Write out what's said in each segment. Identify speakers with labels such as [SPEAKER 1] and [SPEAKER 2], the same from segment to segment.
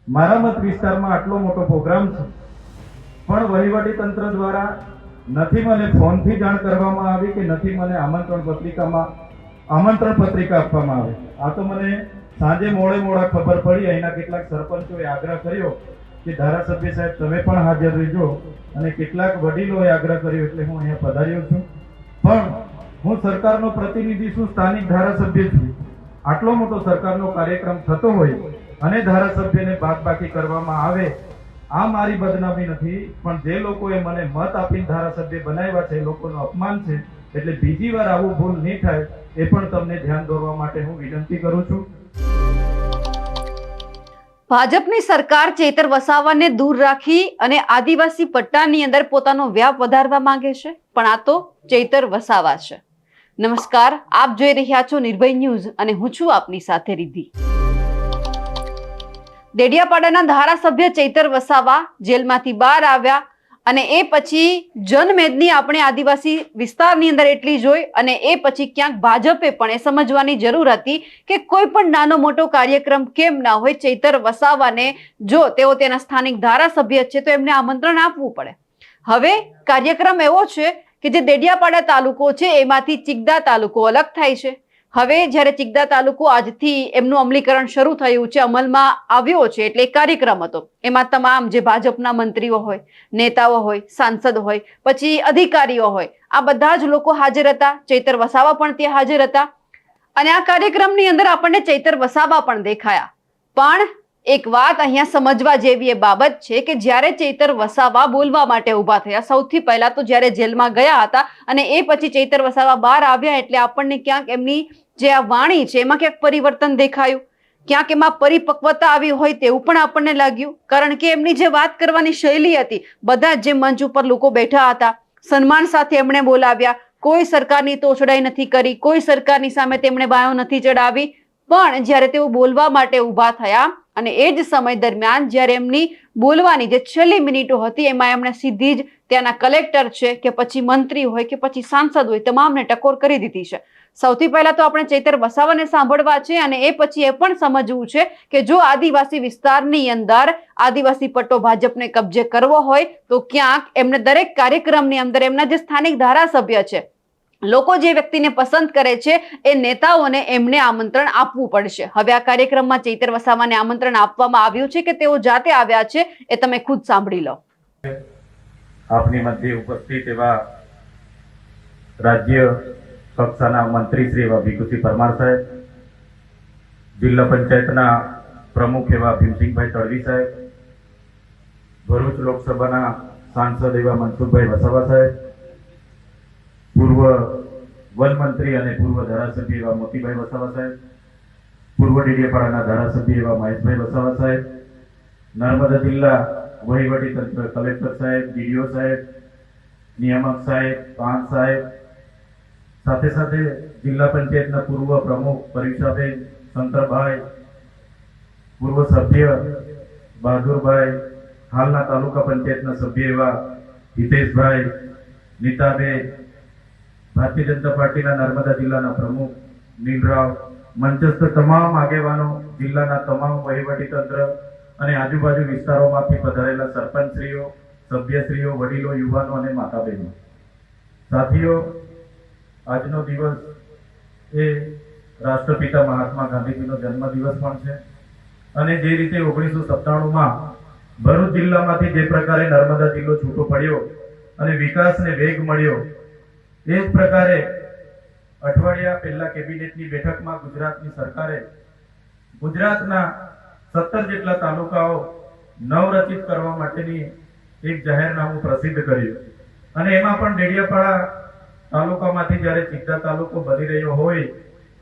[SPEAKER 1] મારા મત વિસ્તારમાં આટલો મોટો પ્રોગ્રામ છે, પણ વહીવટી તંત્ર દ્વારા નથી મને ફોનથી જાણ કરવામાં આવી કે નથી મને આમંત્રણ પત્રિકા આપવામાં આવી. આ તો મને સાંજે મોડા ખબર પડી. અહીંના કેટલાક સરપંચોએ આગ્રહ કર્યો કે ધારાસભ્ય સાહેબ તમે પણ હાજર રહેજો, અને કેટલાક વડીલોએ આગ્રહ કર્યો એટલે હું અહીંયા પધાર્યો છું. પણ હું સરકારનો પ્રતિનિધિ છું, સ્થાનિક ધારાસભ્ય છું. આટલો મોટો સરકારનો કાર્યક્રમ થતો હોય અને ધારાસભ્યને બાદબાકી કરવામાં આવે, આ મારી બદનામી નથી, પણ જે લોકોએ મને મત આપીને ધારાસભ્ય બનાવ્યા છે એ લોકોનું અપમાન છે. એટલે બીજી વાર આવું ભૂલ નહીં થાય એ પણ તમને ધ્યાન દોરવા માટે હું વિનંતી કરું છું.
[SPEAKER 2] ભાજપની સરકાર ચૈતર વસાવાને દૂર રાખી અને આદિવાસી પટ્ટાની અંદર પોતાનો વ્યાપ વધારવા માંગે છે, પણ આ તો ચૈતર વસાવા છે. નમસ્કાર, આપ જોઈ રહ્યા છો નિર્ભય ન્યૂઝ અને હું છું આપની સાથે રિદ્ધિ. દેડિયાપાડાના ધારાસભ્ય ચૈતર વસાવા જેલમાંથી બહાર આવ્યા અને એ પછી જનમેદની આપણે આદિવાસી વિસ્તારની અંદર એટલી જોઈ, અને એ પછી ક્યાંક ભાજપે પણ એ સમજવાની જરૂર હતી કે કોઈ પણ નાનો મોટો કાર્યક્રમ કેમ ના હોય, ચૈતર વસાવાને જો તેઓ તેના સ્થાનિક ધારાસભ્ય છે તો એમને આમંત્રણ આપવું પડે. હવે કાર્યક્રમ એવો છે કે જે દેડિયાપાડા તાલુકો છે એમાંથી ચિગદા તાલુકો અલગ થાય છે. હવે જ્યારે ચિગદા તાલુકો આજથી એમનું અમલીકરણ શરૂ થયું છે, અમલમાં આવ્યો છે, એટલે કાર્યક્રમ હતો. એમાં તમામ જે ભાજપના મંત્રીઓ હોય, નેતાઓ હોય, સાંસદ હોય, પછી અધિકારીઓ હોય, આ બધા જ લોકો હાજર હતા. ચૈતર વસાવા પણ ત્યાં હાજર હતા અને આ કાર્યક્રમની અંદર આપણને ચૈતર વસાવા પણ દેખાયા. પણ એક વાત અહીંયા સમજવા જેવી એ બાબત છે કે જ્યારે ચૈતર વસાવા બોલવા માટે ઊભા થયા, સૌથી પહેલા તો જ્યારે જેલમાં ગયા હતા અને એ પછી ચૈતર વસાવા બહાર આવ્યા, એટલે આપણને ક્યાંક એમની જે આ વાણી છે એમાં ક્યાંક પરિવર્તન દેખાયું, ક્યાંક એમાં પરિપક્વતા આવી હોય તેવું પણ આપણને લાગ્યું. કારણ કે એમની જે વાત કરવાની શૈલી હતી, બધા જે મંચ ઉપર લોકો બેઠા હતા સન્માન સાથે એમણે બોલાવ્યા, કોઈ સરકારની તોછડાઈ નથી કરી, કોઈ સરકારની સામે તેમણે બાયો નથી ચડાવી. પણ જ્યારે તેઓ બોલવા માટે ઊભા થયા અને એ જ સમય દરમિયાન જ્યારે એમની બોલવાની જે છેલ્લી મિનિટો હતી એમાં એમણે સીધી જ ત્યાંના કલેક્ટર છે કે પછી મંત્રી હોય કે પછી સાંસદ હોય, તમામને ટકોર કરી દીધી છે. સૌથી પહેલા તો આપણે ચૈતર વસાવાને સાંભળવા છે અને એ પછી એ પણ સમજવું છે કે જો આદિવાસી વિસ્તારની અંદર આદિવાસી પટ્ટો ભાજપને કબજે કરવો હોય તો ક્યાંક એમને દરેક કાર્યક્રમની અંદર એમના જે સ્થાનિક ધારાસભ્ય છે, લોકો જે વ્યક્તિને પસંદ કરે છે એ નેતાઓને એમને આમંત્રણ આપવું પડશે. હવે આ કાર્યક્રમમાં ચૈતર વસાવાને આમંત્રણ આપવામાં આવ્યું છે કે તેઓ જાતે આવ્યા છે એ તમે ખુદ સાંભળી લો.
[SPEAKER 1] આપની મધ્ય ઉપસ્થિત એવા રાજ્ય કક્ષાના મંત્રી શ્રી એવા ભીખુસિંહ પરમાર સાહેબ, જિલ્લા પંચાયતના પ્રમુખ એવા ભીમસિંહભાઈ તડવી સાહેબ, ભરૂચ લોકસભાના સાંસદ એવા મનસુખભાઈ વસાવા સાહેબ, પૂર્વ વન મંત્રી અને પૂર્વ ધારાસભ્ય એવા મોતીભાઈ વસાવા સાહેબ, પૂર્વ ડેડિયાપાડાના ધારાસભ્ય એવા મહેશભાઈ વસાવા સાહેબ, નર્મદા જિલ્લા વહીવટી તંત્ર કલેક્ટર સાહેબ, ડીડીઓ સાહેબ, નિયામક સાહેબ, પાંચ સાહેબ, સાથે સાથે જિલ્લા પંચાયતના પૂર્વ પ્રમુખ પરીક્ષાબેન શંકરભાઈ, પૂર્વ સભ્ય બહાદુરભાઈ, હાલના તાલુકા પંચાયતના સભ્ય એવા હિતેશભાઈ, નીતાબેન, ભારતીય જનતા પાર્ટીના નર્મદા જિલ્લાના પ્રમુખ નીલરાવ, મંચસ્થ તમામ આગેવાનો, જિલ્લાના તમામ વહીવટી તંત્ર અને આજુબાજુ વિસ્તારોમાંથી પધારેલા સરપંચશ્રીઓ, સભ્યશ્રીઓ, વડીલો, યુવાનો અને માતાબહેનો, સાથીઓ, આજનો દિવસ એ રાષ્ટ્રપિતા મહાત્મા ગાંધીજીનો જન્મદિવસ પણ છે. અને જે રીતે 1997માં ભરૂચ જિલ્લામાંથી જે પ્રકારે નર્મદા જિલ્લો છૂટો પડ્યો અને વિકાસને વેગ મળ્યો, એ જ પ્રકારે અઠવાડિયા પહેલા કેબિનેટની બેઠકમાં ગુજરાતની સરકારે ગુજરાતના 17 જેટલા તાલુકાઓ નવરચિત કરવા માટેની એક જાહેરનામું પ્રસિદ્ધ કર્યું. અને એમાં પણ ડેડિયાપાડા તાલુકામાંથી જ્યારે ચિગદા તાલુકો બની રહ્યો હોય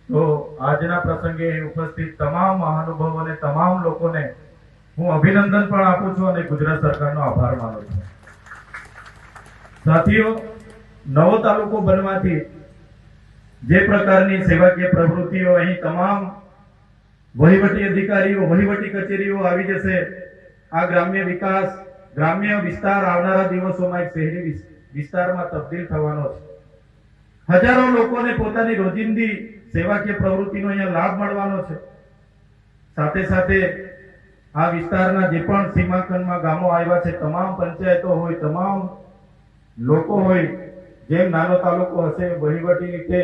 [SPEAKER 1] તો આજના પ્રસંગે ઉપસ્થિત તમામ મહાનુભાવો અને તમામ લોકોને હું અભિનંદન પણ આપું છું અને ગુજરાત સરકારનો આભાર માનું છું. સાથીઓ, નવો તાલુકો બનવાથી જે પ્રકારની સેવાકીય પ્રવૃત્તિઓ અહીં તમામ વહીવટી અધિકારીઓ, વહીવટી કચેરીઓ આવી જશે, આ ગ્રામ્ય વિકાસ, ગ્રામ્ય વિસ્તાર આવનારા દિવસોમાં એક શહેરી વિસ્તારમાં તબદીલ થવાનો છે. હજારો લોકોને પોતાની રોજિંદી સેવાકીય પ્રવૃત્તિનો અહીંયા લાભ મળવાનો છે. સાથે સાથે આ વિસ્તારના જે પણ સીમાંકનમાં ગામો આવ્યા છે, તમામ પંચાયતો હોય, તમામ લોકો હોય, જેમ નાનો તાલુકો હશે વહીવટી રીતે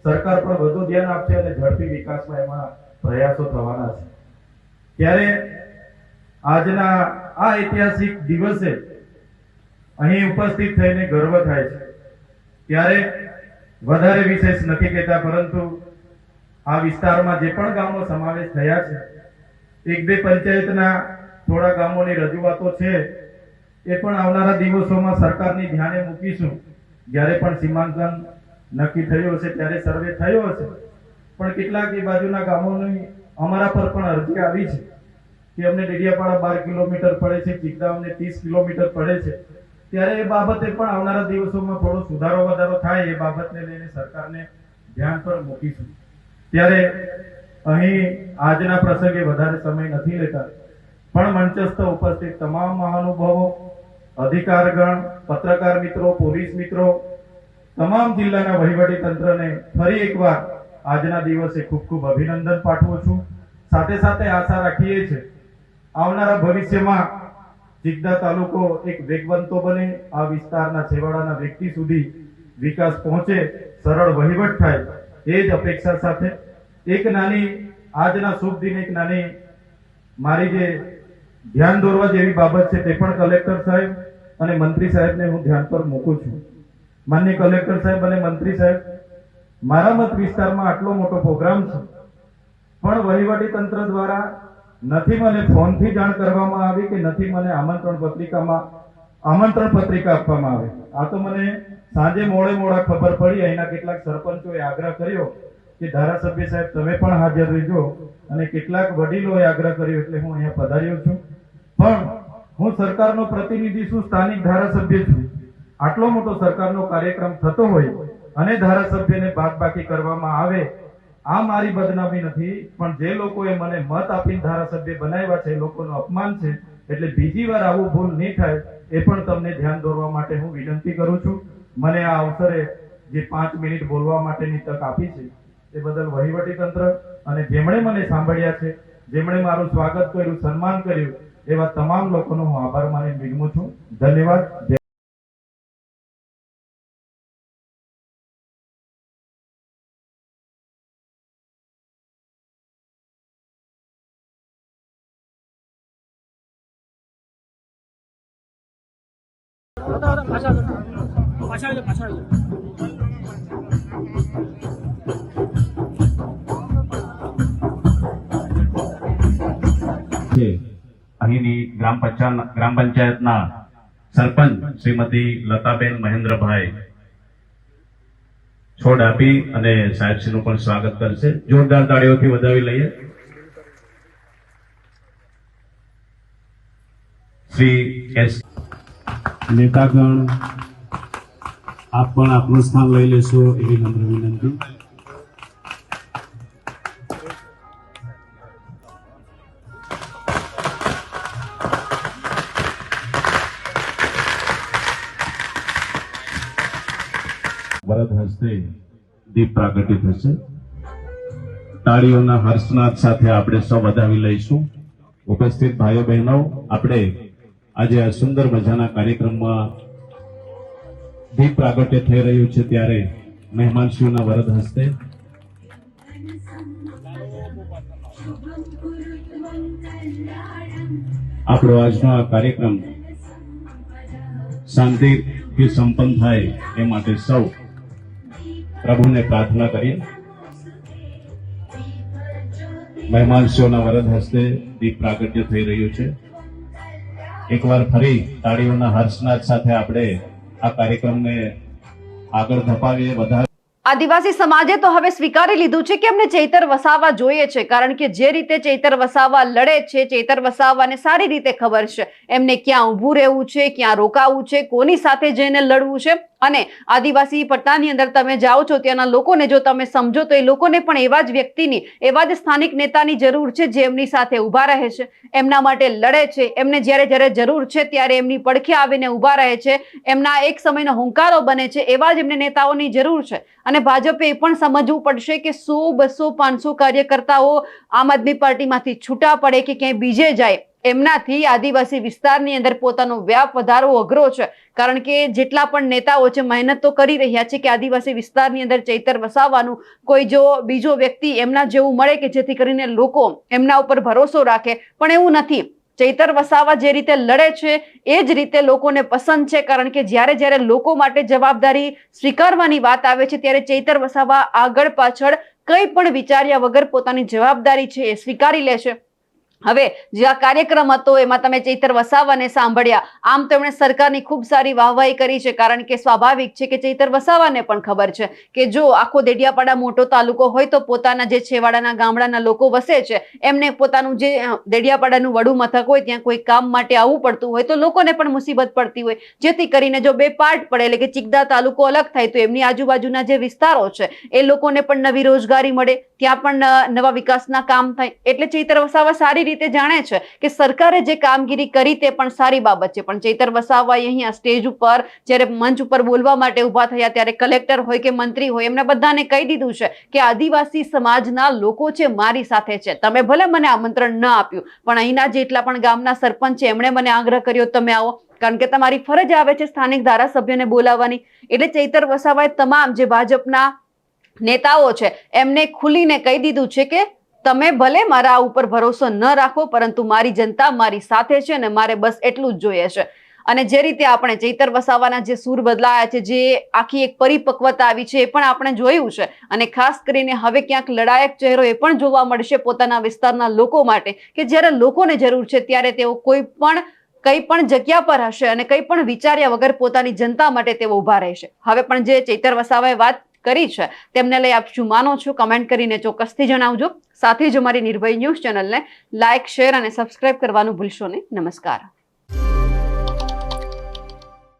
[SPEAKER 1] સરકાર પણ વધુ ધ્યાન આપશે અને ઝડપી વિકાસમાં એમાં પ્રયાસો થવાના છે. ત્યારે આજના આ ઐતિહાસિક દિવસે અહીં ઉપસ્થિત થઈને ગર્વ થાય છે. ત્યારે વધારે વિશેષ નથી કહેતા, પરંતુ આ વિસ્તારમાં જે પણ ગામો સમાવેશ થયા છે, એક બે પંચાયતના થોડા ગામોની રજૂઆતો છે, એ પણ આવનારા દિવસોમાં સરકારની ધ્યાને મૂકીશું. જ્યારે પણ સીમાંકન નક્કી થયું હશે ત્યારે સર્વે થયો હશે, પણ કેટલાક એ બાજુના ગામોની અમારા પર પણ અરજી આવી છે કે અમને ડેડિયાપાડા 12 કિલોમીટર પડે છે, ચિકદા અમને 30 કિલોમીટર પડે છે. ત્યારે એ બાબતે પણ આવનારા દિવસોમાં થોડો સુધારો વધારો થાય એ બાબતને લઈને સરકારને ધ્યાન પર મૂકીશું. ત્યારે અહીં આજના પ્રસંગે વધારે સમય નથી લેતા, પણ મંચસ્થ ઉપસ્થિત તમામ મહાનુભાવો, અધિકારગણ, પત્રકાર મિત્રો, પોલીસ મિત્રો, તમામ જિલ્લાના વહીવટી તંત્રને ફરી એકવાર આજના દિવસે ખૂબ ખૂબ અભિનંદન પાઠવું છું. સાથે સાથે આશા રાખીએ છીએ આવનારા ભવિષ્યમાં ચિકદા તાલુકો એક વેગવંતો બને, આ વિસ્તારના છેવાડાના વ્યક્તિ સુધી વિકાસ પહોંચે, સરળ વહીવટ થાય, એ જ અપેક્ષા સાથે એક નાની આજના શુભ દિન એક નાની મારી જે ધ્યાન દોરવા જેવી બાબત છે તે પણ કલેક્ટર સાહેબ અને મંત્રી સાહેબને હું ધ્યાન પર મૂકું છું. માનનીય કલેક્ટર સાહેબ અને મંત્રી સાહેબ, મારા મત વિસ્તારમાં આટલો મોટો પ્રોગ્રામ છે, પણ વહીવટી તંત્ર દ્વારા નથી મને ફોનથી જાણ કરવામાં આવી કે નથી મને આમંત્રણ પત્રિકા આપવામાં આવે. આ તો મને સાંજે મોડા ખબર પડી. અહીંના કેટલાક સરપંચોએ આગ્રહ કર્યો કે ધારાસભ્ય સાહેબ તમે પણ હાજર રહેજો, અને કેટલાક વડીલોએ આગ્રહ કર્યો એટલે હું અહીંયા પધાર્યો છું. પણ હું સરકારનો પ્રતિનિધિ છું, સ્થાનિક ધારાસભ્ય છું. આટલો મોટો સરકારનો કાર્યક્રમ થતો હોય અને ધારાસભ્યને બાદબાકી કરવામાં આવે, આ મારી બદનામી નથી, પણ જે લોકોએ મને મત આપીને ધારાસભ્ય બનાવ્યા છે એ લોકોનું અપમાન છે. એટલે બીજી વાર આવું ભૂલ નહીં થાય એ પણ તમને ધ્યાન દોરવા માટે હું વિનંતી કરું છું. મને આ અવસરે જે 5 મિનિટ બોલવા માટેની તક આપી છે એ બદલ વહીવટી તંત્ર અને જેમણે મને સાંભળ્યા છે, જેમણે મારું સ્વાગત કર્યું, સન્માન કર્યું, એવા તમામ લોકોનો હું આભાર માની વિનમું છું. ધન્યવાદ.
[SPEAKER 3] અહીંની ગ્રામ પંચાયતના સરપંચ શ્રીમતી લતાબેન મહેન્દ્રભાઈ છોડ આપી અને સાહેબશ્રીનું પણ સ્વાગત કરશે. જોરદાર તાળીઓથી વધાવી લઈએ. શ્રી એસ
[SPEAKER 4] નેતાગણ, આપ પણ આપનું સ્થાન લઈ લેશો એવી નમ્ર વિનંતી.
[SPEAKER 3] વરદ હસ્તે દીપ પ્રાગટ્ય થશે. તાળીઓના હર્ષનાદ સાથે આપણે સૌ વધાવી લઈશું. ઉપસ્થિત ભાઈઓ બહેનો, આપણે આજે આ સુંદર મજાના કાર્યક્રમમાં દીપ પ્રાગટ્ય થઈ રહ્યું છે, ત્યારે મહેમાનશ્રીઓના વરદ હસ્તે આપણો આજનો આ કાર્યક્રમ શાંતિથી સંપન્ન થાય એ માટે સૌ પ્રભુને પ્રાર્થના કરીએ. મહેમાનશ્રીઓના વરદ હસ્તે દીપ પ્રાગટ્ય થઈ રહ્યું છે. એકવાર ફરી તાળીઓના હર્ષનાદ સાથે આપણે આ કાર્યક્રમને આગળ ધપાવીએ. વધારે
[SPEAKER 2] આદિવાસી સમાજે તો હવે સ્વીકારી લીધું છે કે અમને ચૈતર વસાવા જોઈએ છે, કારણ કે જે રીતે ચૈતર વસાવા લડે છે, ચૈતર વસાવાને સારી રીતે ખબર છે એમને ક્યાં ઊભું રહેવું છે, ક્યાં રોકાવું છે, કોની સાથે જઈને લડવું છે. અને આદિવાસી પટ્ટાની અંદર તમે જાઓ છો, ત્યાંના લોકોને જો તમે સમજો તો એ લોકોને પણ એવા જ વ્યક્તિની, એવા જ સ્થાનિક નેતાની જરૂર છે જે એમની સાથે ઊભા રહે છે, એમના માટે લડે છે, એમને જ્યારે જ્યારે જરૂર છે ત્યારે એમની પડખે આવીને ઊભા રહે છે, એમના એક સમયનો હુંકારો બને છે. એવા જ એમને નેતાઓની જરૂર છે. અને ભાજપે એ પણ સમજવું પડશે કે 100, 200, 500 કાર્યકર્તાઓ આમ આદમી પાર્ટીમાંથી છૂટા પડે કે ક્યાંય બીજે જાય, એમનાથી આદિવાસી વિસ્તારની અંદર પોતાનો વ્યાપ વધારવો અઘરો છે. કારણ કે જેટલા પણ નેતાઓ છે મહેનત તો કરી રહ્યા છે કે આદિવાસી વિસ્તારની અંદર ચૈતર વસાવવાનું કોઈ જો બીજો વ્યક્તિ એમના જેવું મળે કે જેથી કરીને લોકો એમના ઉપર ભરોસો રાખે, પણ એવું નથી. ચૈતર વસાવા જે રીતે લડે છે એ જ રીતે લોકોને પસંદ છે. કારણ કે જ્યારે જ્યારે લોકો માટે જવાબદારી સ્વીકારવાની વાત આવે છે ત્યારે ચૈતર વસાવા આગળ પાછળ કંઈ પણ વિચાર્યા વગર પોતાની જવાબદારી છે એ સ્વીકારી લે છે. હવે જે આ કાર્યક્રમ હતો એમાં તમે ચૈતર વસાવાને સાંભળ્યા. આમ તેમણે સરકારની ખૂબ સારી વાહવાહી કરી છે. કારણ કે સ્વાભાવિક છે કે ચૈતર વસાવાને પણ ખબર છે કે જો આખો દેડિયાપાડા મોટો તાલુકો હોય તો પોતાના જે છેવાડાના ગામડાના લોકો વસે છે એમને પોતાનું જે દેડિયાપાડાનું વડું મથક હોય ત્યાં કોઈ કામ માટે આવવું પડતું હોય તો લોકોને પણ મુસીબત પડતી હોય. જેથી કરીને જો બે પાર્ટ પડે એટલે કે ચિકદા તાલુકો અલગ થાય તો એમની આજુબાજુના જે વિસ્તારો છે એ લોકોને પણ નવી રોજગારી મળે, ત્યાં પણ નવા વિકાસના કામ થાય. એટલે ચૈતર વસાવા સારી રીતે જાણે છે કે સરકારે જે કામગીરી કરી તે પણ સારી બાબત છે. પણ ચૈતર વસાવા અહીંયા સ્ટેજ ઉપર જ્યારે મંચ ઉપર બોલવા માટે ઉભા થયા ત્યારે કલેક્ટર હોય કે મંત્રી હોય એમને બધાને કહી દીધું છે કે આદિવાસી સમાજના લોકો છે મારી સાથે છે. તમે ભલે મને આમંત્રણ ન આપ્યું પણ અહીંના જેટલા પણ ગામના સરપંચ છે એમણે મને આગ્રહ કર્યો તમે આવો, કારણ કે તમારી ફરજ આવે છે સ્થાનિક ધારાસભ્યને બોલાવવાની. એટલે ચૈતર વસાવાએ તમામ જે ભાજપના નેતાઓ છે એમને ખુલીને કહી દીધું છે કે તમે ભલે મારા ઉપર ભરોસો ન રાખો પરંતુ મારી જનતા મારી સાથે છે અને મારે બસ એટલું જ જોઈએ છે. અને જે રીતે આપણે ચૈતર વસાવાના જે સૂર બદલાયા છે, જે આખી એક પરિપક્વતા આવી છે એ પણ આપણે જોયું છે. અને ખાસ કરીને હવે ક્યાંક લડાયક ચહેરો એ પણ જોવા મળશે પોતાના વિસ્તારના લોકો માટે કે જ્યારે લોકોને જરૂર છે ત્યારે તેઓ કઈ પણ જગ્યા પર હશે અને કંઈ પણ વિચાર્યા વગર પોતાની જનતા માટે તેઓ ઊભા રહેશે. હવે પણ જે ચૈતર વસાવાએ વાત કરી છે તેમને લઈ આપ શું માનો છો કમેન્ટ કરીને ચોક્કસથી જણાવજો. સાથે જ અમારી નિર્ભય ન્યૂઝ ચેનલને લાઇક, શેર અને સબસ્ક્રાઇબ કરવાનું ભૂલશો નહીં. નમસ્કાર.